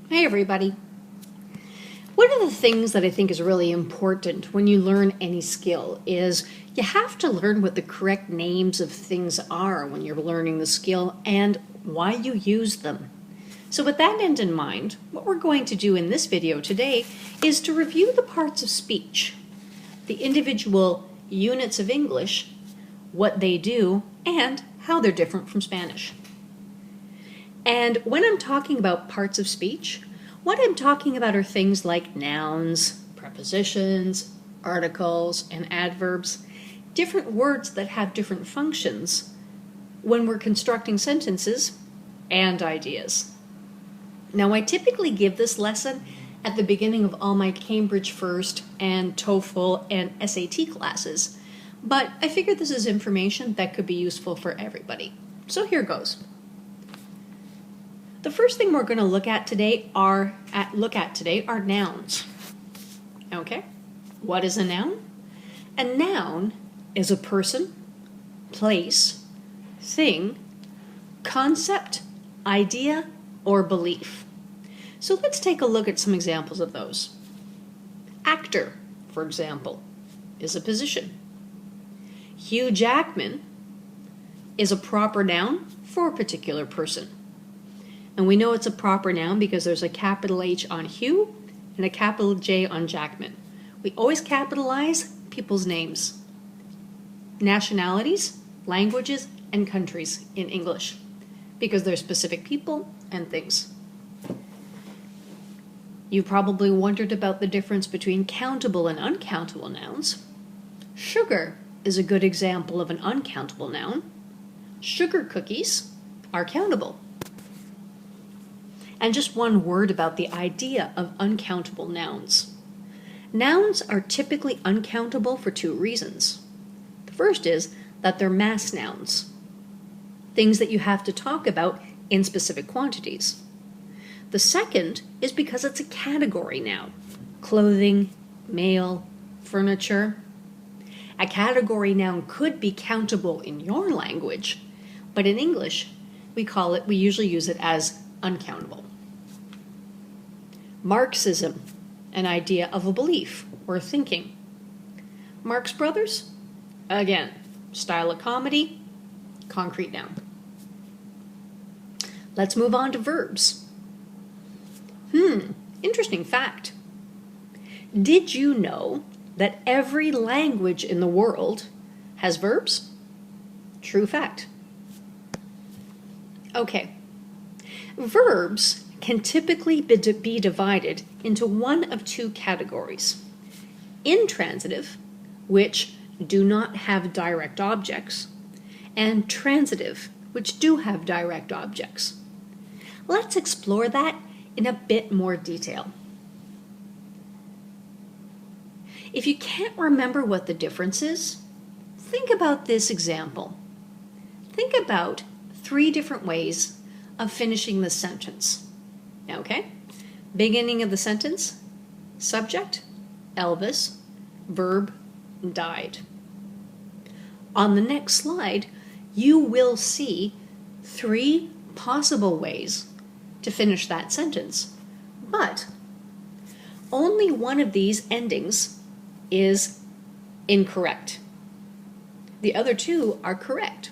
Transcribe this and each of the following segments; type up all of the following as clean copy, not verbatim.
Hey everybody. One of the things that I think is really important when you learn any skill is you have to learn what the correct names of things are when you're learning the skill and why you use them. So with that end in mind, what we're going to do in this video today is to review the parts of speech, the individual units of English, what they do, and how they're different from Spanish. And when I'm talking about parts of speech, what I'm talking about are things like nouns, prepositions, articles, and adverbs, different words that have different functions when we're constructing sentences and ideas. Now, I typically give this lesson at the beginning of all my Cambridge First and TOEFL and SAT classes, but I figured this is information that could be useful for everybody. So here goes. The first thing we're going to look at today are nouns. Okay, what is a noun? A noun is a person, place, thing, concept, idea, or belief. So let's take a look at some examples of those. Actor, for example, is a position. Hugh Jackman is a proper noun for a particular person. And we know it's a proper noun because there's a capital H on Hugh and a capital J on Jackman. We always capitalize people's names, nationalities, languages, and countries in English because they're specific people and things. You probably wondered about the difference between countable and uncountable nouns. Sugar is a good example of an uncountable noun. Sugar cookies are countable. And just one word about the idea of uncountable nouns. Nouns are typically uncountable for two reasons. The first is that they're mass nouns, things that you have to talk about in specific quantities. The second is because it's a category noun, clothing, mail, furniture. A category noun could be countable in your language, but in English, we usually use it as uncountable. Marxism, an idea of a belief or thinking. Marx Brothers, again, style of comedy, concrete noun. Let's move on to verbs. Interesting fact. Did you know that every language in the world has verbs? True fact. Okay. Verbs can typically be divided into one of two categories. Intransitive, which do not have direct objects, and transitive, which do have direct objects. Let's explore that in a bit more detail. If you can't remember what the difference is, think about this example. Think about 3 different ways of finishing the sentence. Okay? Beginning of the sentence, subject, Elvis, verb, died. On the next slide, you will see 3 possible ways to finish that sentence, but only one of these endings is incorrect. The other 2 are correct.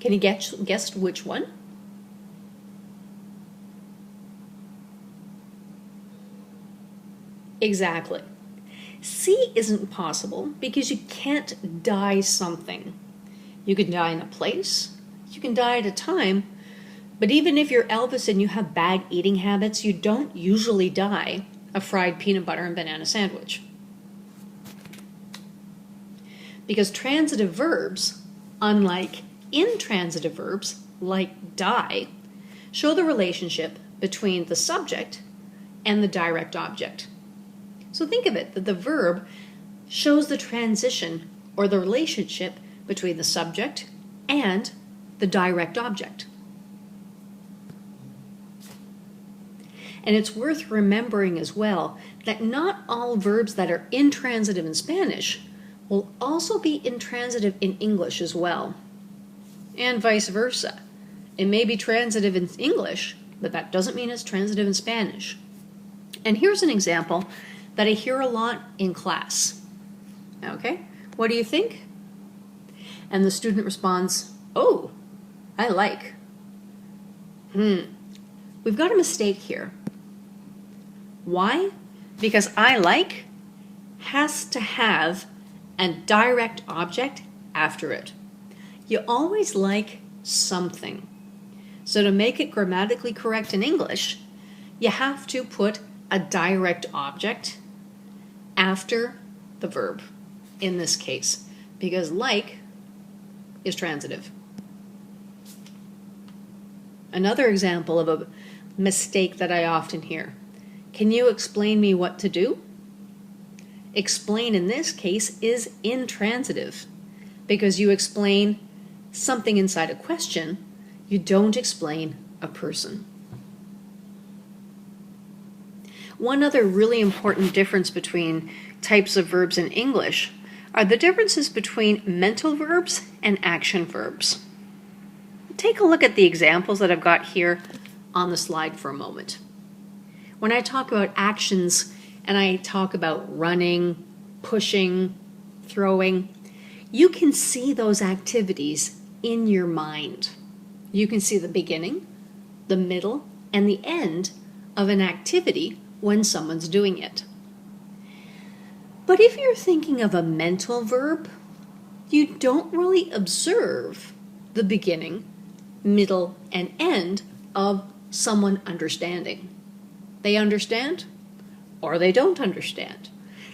Can you guess which one? Exactly. C isn't possible because you can't die something. You can die in a place, you can die at a time, but even if you're Elvis and you have bad eating habits, you don't usually die a fried peanut butter and banana sandwich. Because transitive verbs, unlike intransitive verbs like die, show the relationship between the subject and the direct object. So think of it that the verb shows the transition or the relationship between the subject and the direct object. And it's worth remembering as well that not all verbs that are intransitive in Spanish will also be intransitive in English as well, and vice versa. It may be transitive in English but that doesn't mean it's transitive in Spanish. And here's an example that I hear a lot in class. Okay, what do you think? And the student responds, oh, I like. We've got a mistake here. Why? Because I like has to have a direct object after it. You always like something. So to make it grammatically correct in English, you have to put a direct object after the verb in this case, because like is transitive. Another example of a mistake that I often hear. Can you explain me what to do? Explain in this case is intransitive because you explain something inside a question. You don't explain a person. One other really important difference between types of verbs in English are the differences between mental verbs and action verbs. Take a look at the examples that I've got here on the slide for a moment. When I talk about actions and I talk about running, pushing, throwing, you can see those activities in your mind. You can see the beginning, the middle, and the end of an activity when someone's doing it. But if you're thinking of a mental verb, you don't really observe the beginning, middle, and end of someone understanding. They understand or they don't understand.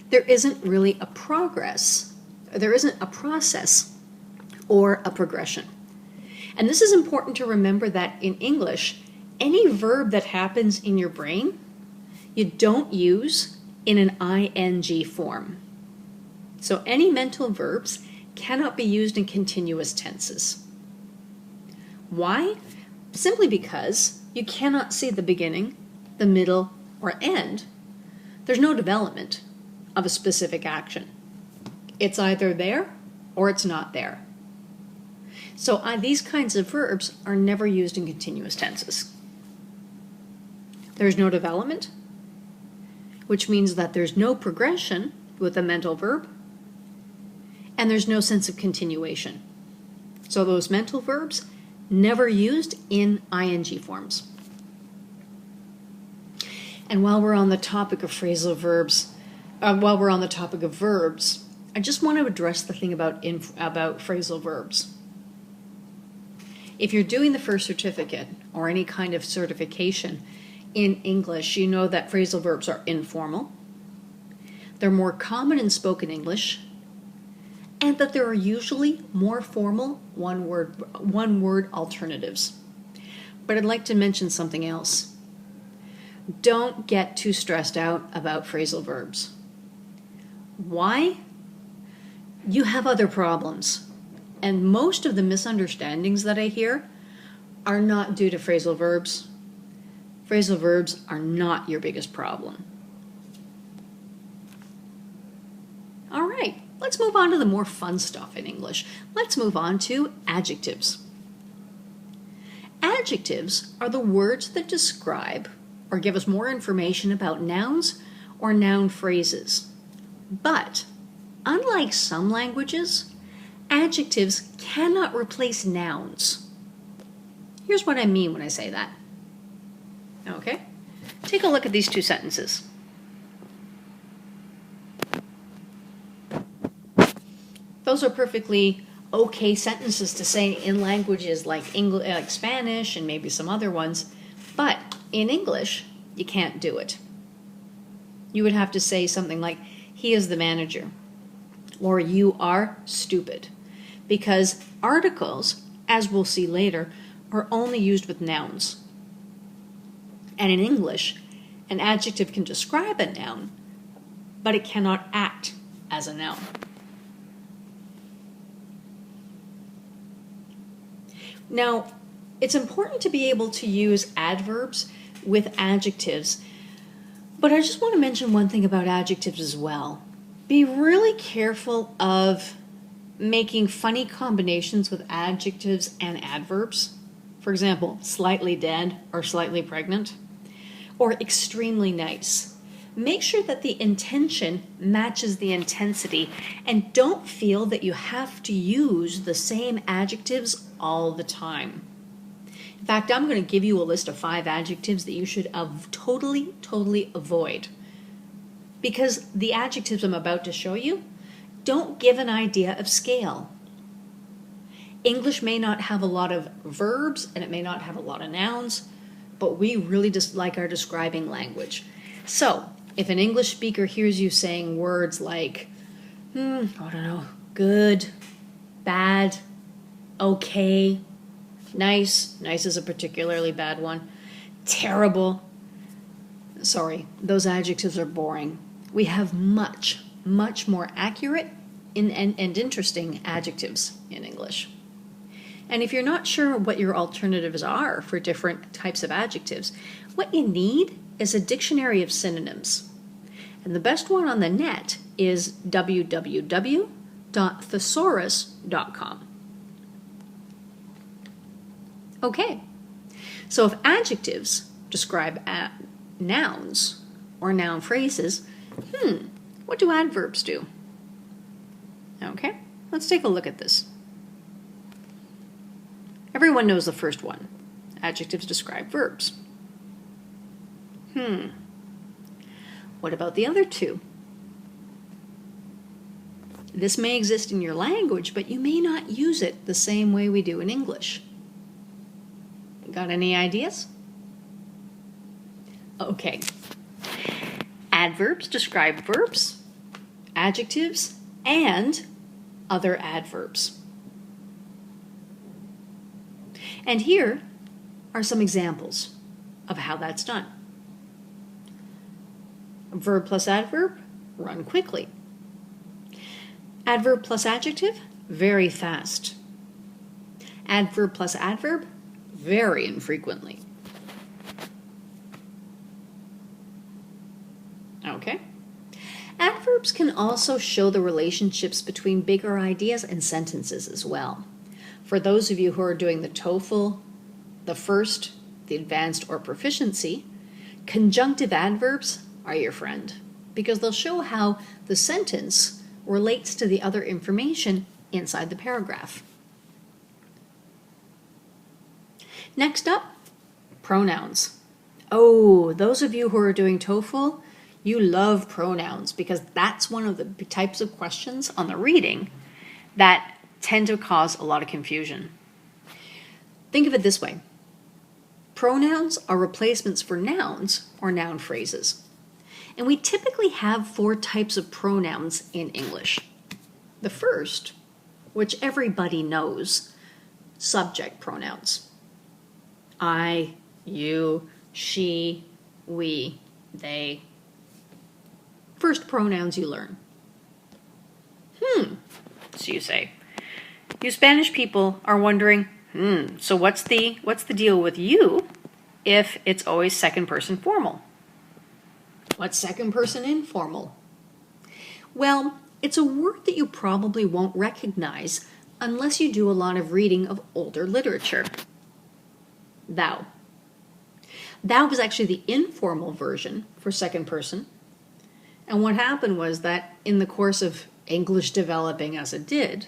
There isn't really a progress. There isn't a process or a progression. And this is important to remember that in English, any verb that happens in your brain, you don't use in an ing form. So any mental verbs cannot be used in continuous tenses. Why? Simply because you cannot see the beginning, the middle, or end. There's no development of a specific action. It's either there or it's not there. So these kinds of verbs are never used in continuous tenses. There's no development, which means that there's no progression with a mental verb, and there's no sense of continuation. So those mental verbs never used in ing forms. And while we're on the topic of phrasal verbs, I just want to address the thing about phrasal verbs. If you're doing the first certificate or any kind of certification in English, you know that phrasal verbs are informal, they're more common in spoken English, and that there are usually more formal one-word alternatives. But I'd like to mention something else. Don't get too stressed out about phrasal verbs. Why? You have other problems. And most of the misunderstandings that I hear are not due to phrasal verbs. Phrasal verbs are not your biggest problem. All right, let's move on to the more fun stuff in English. Let's move on to adjectives. Adjectives are the words that describe or give us more information about nouns or noun phrases. But unlike some languages, adjectives cannot replace nouns. Here's what I mean when I say that. Okay? Take a look at these two sentences. Those are perfectly okay sentences to say in languages like English, like Spanish and maybe some other ones, but in English, you can't do it. You would have to say something like, he is the manager, or you are stupid, because articles, as we'll see later, are only used with nouns. And in English, an adjective can describe a noun, but it cannot act as a noun. Now, it's important to be able to use adverbs with adjectives, but I just want to mention one thing about adjectives as well. Be really careful of making funny combinations with adjectives and adverbs. For example, slightly dead or slightly pregnant, or extremely nice. Make sure that the intention matches the intensity and don't feel that you have to use the same adjectives all the time. In fact, I'm going to give you a list of 5 adjectives that you should totally avoid. Because the adjectives I'm about to show you don't give an idea of scale. English may not have a lot of verbs and it may not have a lot of nouns, but we really just like our describing language. So, if an English speaker hears you saying words like, I don't know, good, bad, okay, nice is a particularly bad one, terrible, sorry, those adjectives are boring. We have much more accurate and interesting adjectives in English. And if you're not sure what your alternatives are for different types of adjectives, what you need is a dictionary of synonyms. And the best one on the net is www.thesaurus.com. Okay, so if adjectives describe nouns or noun phrases, what do adverbs do? Okay, let's take a look at this. Everyone knows the first one. Adjectives describe verbs. What about the other 2? This may exist in your language, but you may not use it the same way we do in English. Got any ideas? Okay. Adverbs describe verbs, adjectives, and other adverbs. And here are some examples of how that's done. Verb plus adverb, run quickly. Adverb plus adjective, very fast. Adverb plus adverb, very infrequently. Okay. Adverbs can also show the relationships between bigger ideas and sentences as well. For those of you who are doing the TOEFL, the first, the advanced, or proficiency, conjunctive adverbs are your friend because they'll show how the sentence relates to the other information inside the paragraph. Next up, pronouns. Oh, those of you who are doing TOEFL, you love pronouns because that's one of the types of questions on the reading that tend to cause a lot of confusion. Think of it this way. Pronouns are replacements for nouns or noun phrases. And we typically have 4 types of pronouns in English. The first, which everybody knows, subject pronouns. I, you, she, we, they. First pronouns you learn. So you say. You Spanish people are wondering, so what's the deal with you if it's always second person formal? What's second person informal? Well, it's a word that you probably won't recognize unless you do a lot of reading of older literature. Thou. Thou was actually the informal version for second person. And what happened was that in the course of English developing as it did,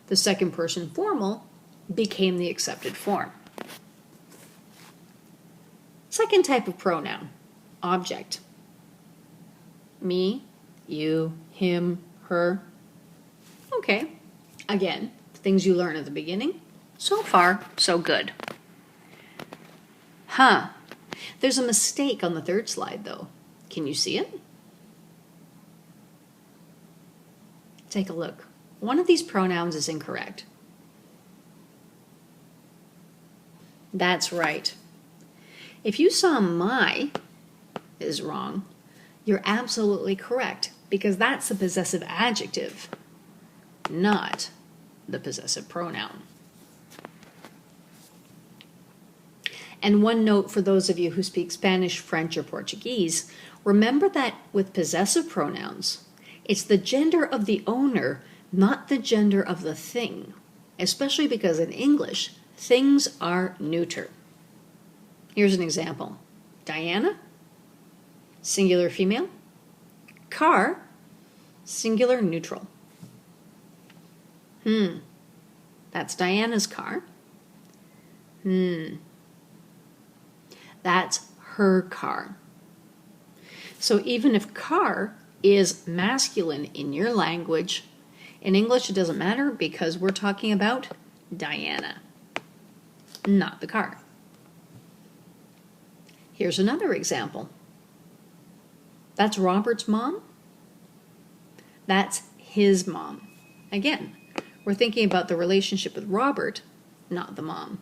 the second person formal became the accepted form. Second type of pronoun, object. Me, you, him, her. Okay, again, things you learn at the beginning. So far, so good. There's a mistake on the third slide though. Can you see it? Take a look. One of these pronouns is incorrect. That's right. If you saw my is wrong, you're absolutely correct because that's the possessive adjective, not the possessive pronoun. And one note for those of you who speak Spanish, French, or Portuguese, remember that with possessive pronouns, it's the gender of the owner, not the gender of the thing, especially because in English, things are neuter. Here's an example. Diana, singular female. Car, singular neutral. That's Diana's car. That's her car. So even if car is masculine in your language, in English it doesn't matter because we're talking about Diana, not the car. Here's another example. That's Robert's mom. That's his mom. Again, we're thinking about the relationship with Robert, not the mom.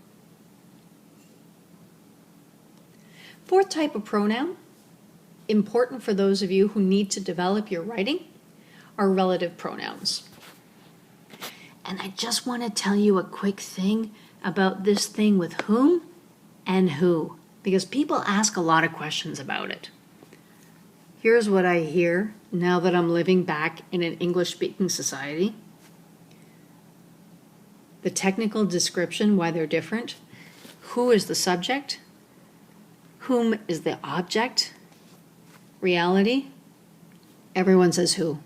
Fourth type of pronoun, important for those of you who need to develop your writing, are relative pronouns. And I just want to tell you a quick thing about this thing with whom and who, because people ask a lot of questions about it. Here's what I hear now that I'm living back in an English-speaking society. The technical description, why they're different. Who is the subject? Whom is the object? Reality? Everyone says who.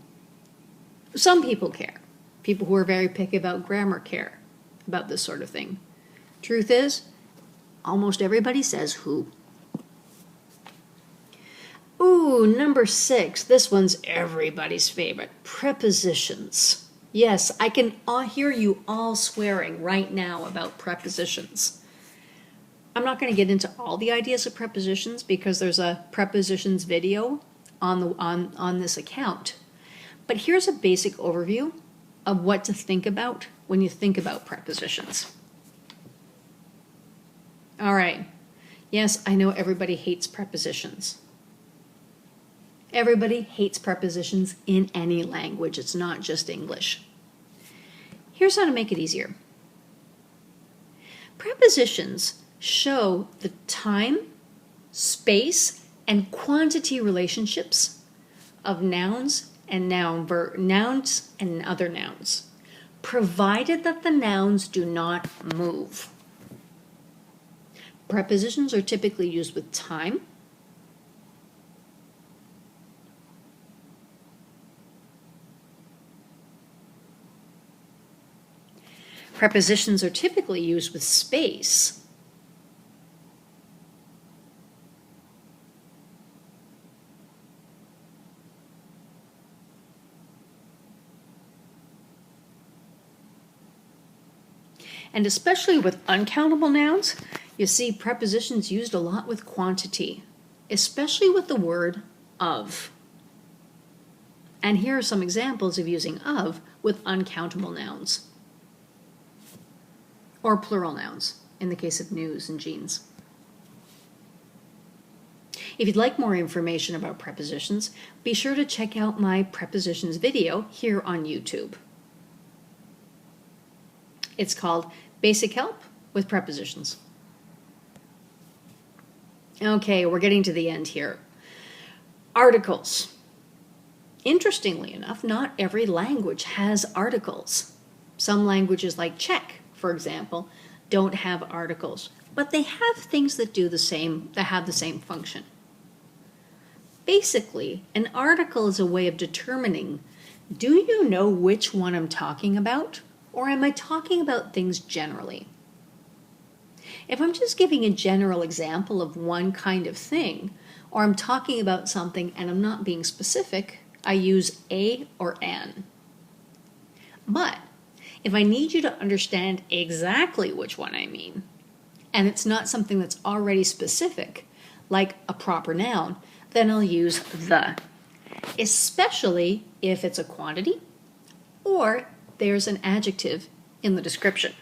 Some people care. People who are very picky about grammar care about this sort of thing. Truth is, almost everybody says who. Ooh, number 6. This one's everybody's favorite. Prepositions. Yes, I can hear you all swearing right now about prepositions. I'm not going to get into all the ideas of prepositions because there's a prepositions video on this account. But here's a basic overview of what to think about when you think about prepositions. All right. Yes, I know everybody hates prepositions. Everybody hates prepositions in any language. It's not just English. Here's how to make it easier. Prepositions show the time, space, and quantity relationships of nouns and nouns and other nouns, provided that the nouns do not move. Prepositions are typically used with time, prepositions are typically used with space, and especially with uncountable nouns, you see prepositions used a lot with quantity, especially with the word of. And here are some examples of using of with uncountable nouns, or plural nouns in the case of news and jeans. If you'd like more information about prepositions, be sure to check out my prepositions video here on YouTube. It's called Basic Help with Prepositions. Okay, we're getting to the end here. Articles. Interestingly enough, not every language has articles. Some languages like Czech, for example, don't have articles, but they have things that do the same, that have the same function. Basically, an article is a way of determining, do you know which one I'm talking about, or am I talking about things generally? If I'm just giving a general example of one kind of thing, or I'm talking about something and I'm not being specific, I use a or an. But if I need you to understand exactly which one I mean, and it's not something that's already specific, like a proper noun, then I'll use the, especially if it's a quantity or there's an adjective in the description.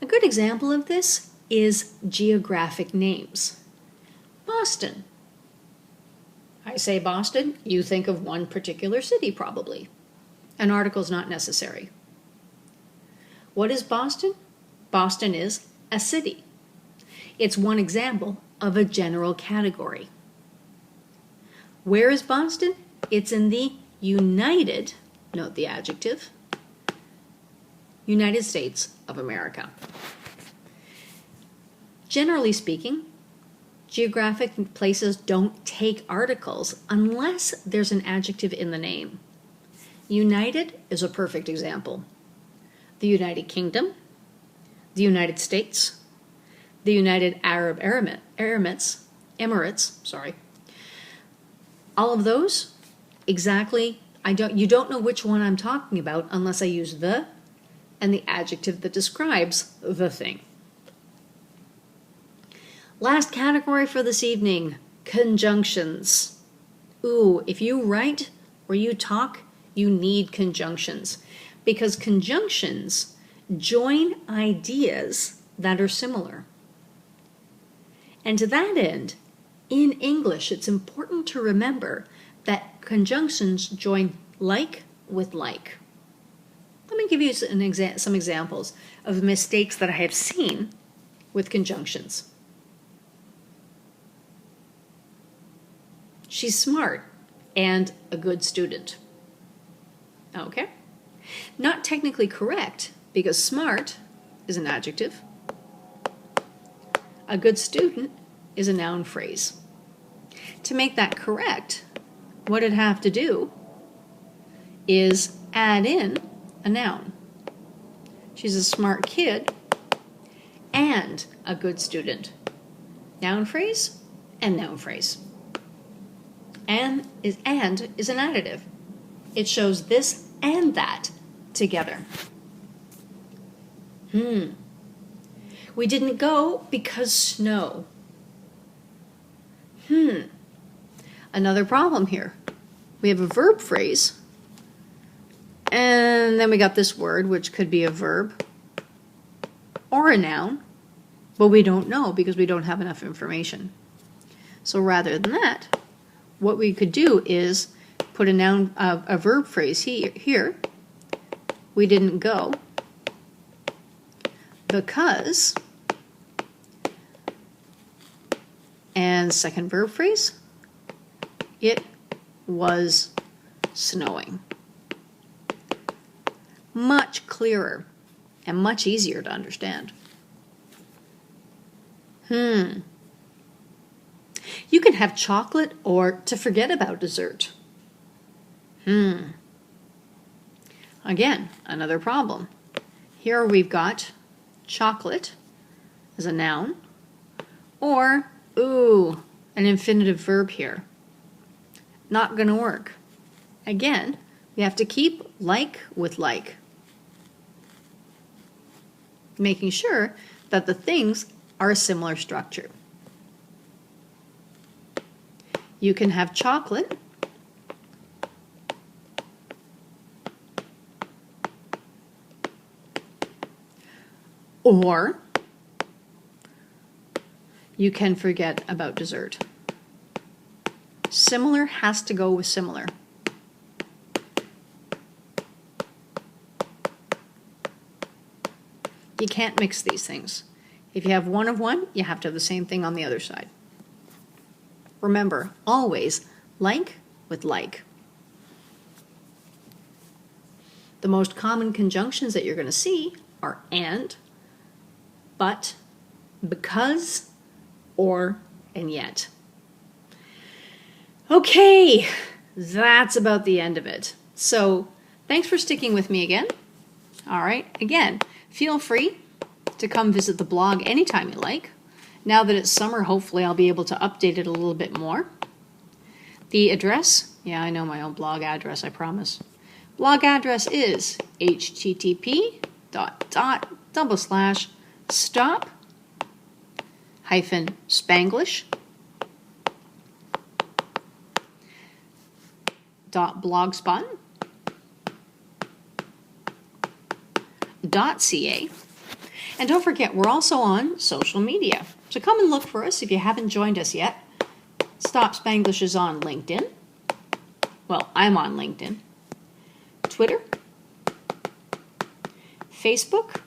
A good example of this is geographic names. Boston. I say Boston, you think of one particular city probably. An article is not necessary. What is Boston? Boston is a city. It's one example of a general category. Where is Boston? It's in the United, note the adjective, United States of America. Generally speaking, geographic places don't take articles unless there's an adjective in the name. United is a perfect example. The United Kingdom, the United States, the United Arab Emirates, all of those, exactly, you don't know which one I'm talking about unless I use the and the adjective that describes the thing. Last category for this evening, conjunctions. Ooh, if you write or you talk, you need conjunctions, because conjunctions join ideas that are similar. And to that end, in English, it's important to remember that conjunctions join like with like. Let me give you some examples of mistakes that I have seen with conjunctions. She's smart and a good student. Okay? Not technically correct, because smart is an adjective. A good student is a noun phrase. To make that correct, what it'd have to do is add in a noun. She's a smart kid and a good student. Noun phrase and noun phrase. And is an additive. It shows this and that together. We didn't go because snow. Another problem here. We have a verb phrase, and then we got this word, which could be a verb or a noun, but we don't know because we don't have enough information. So rather than that, what we could do is put a verb phrase here. We didn't go because, and second verb phrase, it was snowing. Much clearer and much easier to understand. You can have chocolate or to forget about dessert. Again, another problem. Here we've got chocolate as a noun, or, ooh, an infinitive verb here. Not going to work. Again, we have to keep like with like, making sure that the things are a similar structure. You can have chocolate or you can forget about dessert. Similar has to go with similar. You can't mix these things. If you have one of one, you have to have the same thing on the other side. Remember, always like with like. The most common conjunctions that you're going to see are and, but, because, or, and yet. Okay, that's about the end of it. So, thanks for sticking with me again. All right, again, feel free to come visit the blog anytime you like. Now that it's summer, hopefully I'll be able to update it a little bit more. The address, yeah, I know my own blog address, I promise. Blog address is http://stop-spanglish.blogspot.ca. And don't forget, we're also on social media. So come and look for us if you haven't joined us yet. Stop Spanglish is on LinkedIn. Well, I'm on LinkedIn. Twitter. Facebook.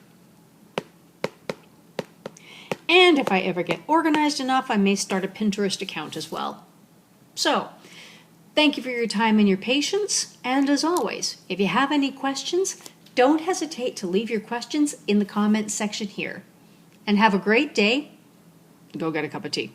And if I ever get organized enough, I may start a Pinterest account as well. So, thank you for your time and your patience. And as always, if you have any questions, Don't hesitate to leave your questions in the comments section here. And have a great day. Go get a cup of tea.